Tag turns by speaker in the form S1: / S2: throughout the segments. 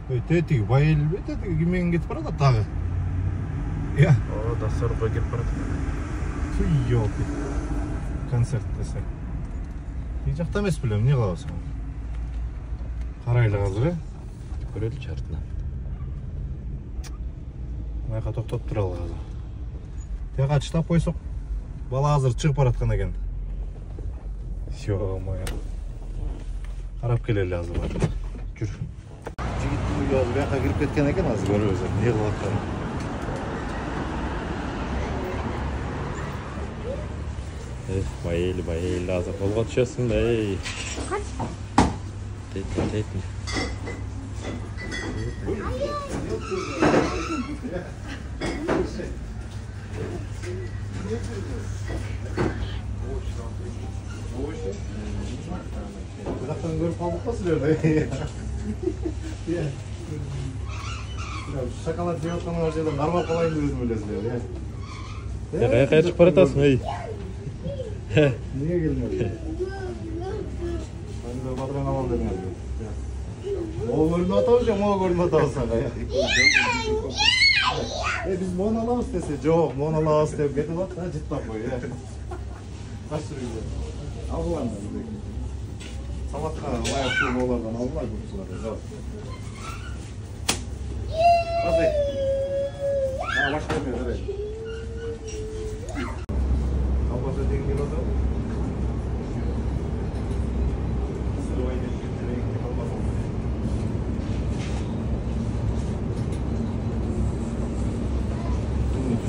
S1: Тетиги байел бе, тетиги киммен кетип барат тагы. Я.
S2: О, Дастарбай кетип барат.
S1: Ёлки. Концерт десе. Тиги жакта эмес белем, эмне кылабыз? Карайлы азыр,
S2: Көрөлү чартына.
S1: Майка токтоп туралы азыр. Тек ачтап койсок, бала азыр чыгып бараткан экен. Ё-моё. Карап келели азыр. Жүр. Жигиттин үйү азыр бияка кирип кеткен экен, азыр көрөбүз. Эмне кылып атканын.
S2: Байел, азыр колго түшөсүң да, эй. Тетин.
S1: Бирактан көрүп калдык да силерди. Шоколад жеп атканыңар жерден кармап калайын деп өзүм элесиңер,
S2: Кайка чыгып баратасың, эй.
S1: Неге келмедиң? Анда батыран алам дедиңер. Могу көрүнүп атабыз же, могу көрүнүп атабыз ага. Биз мону алабыз десе, жок, мону алабыз деп кетип атты, жыттап кой. Качырып. Алган. Салатка лайыктуу болордон алгыла көпчүлөр. Жок. Кандай? Башка эмне жарайт. Колбаса деген келип атабы?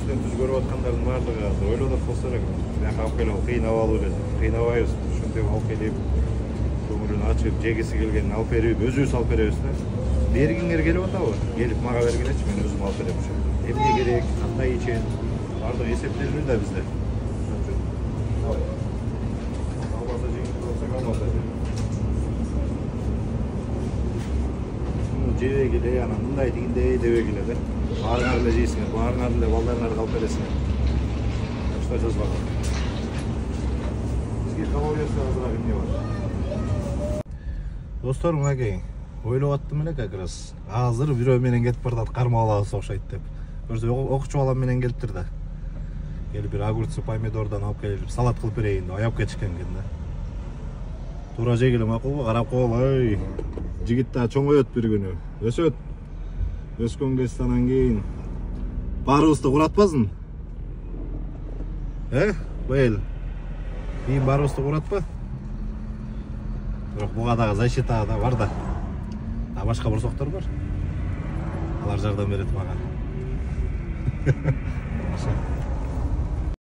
S1: Түз көрүп аткандардын баардыгы ойлонуп болсо керек. Бияка алып келип кыйнап алып эле. Кыйнабайбыз. Ушинтип алып келип, көңүлүн ачып, жегиси келгенин алып берип, өзүбүз алып беребиз да. Бергиңер келип атабы? Келип мага бергилечи, мен өзүм алып берем ошо. Эмне керек, кандай ичет, баардыгы эсептелип да бизде. Колбаса жегиңер болсо колбаса жей. Жебегиле, анан мындай тигиндей дебегиле да. Баарыңар эле жейсиңер, баарыңар эле балдарыңарга алып бересиңер. Что жазбаган? Бизге калориясы азыраак эмне бар? Достор, мынакей, ойлоп аттым эле как раз. Азыр бирөө менен кетип барат, кармап алабыз окшойт деп. Көрсө окчу балам менен келиптир да. Келип бир огурцы, помидордон алып келип салат кылып берейин деп аяп кетишкен экен да. Туура жегиле макулбу? Карап коелу, ой. Жигит да чоңоет бир күнү. Өсөт. Өскөн кезде анан кийин баарыбызды куратпасын? Байел. Кийин баарыбызды куратпа? Бирок буга дагы защита да бар да. А башка бурсоктор бар. Алар жардам берет мага.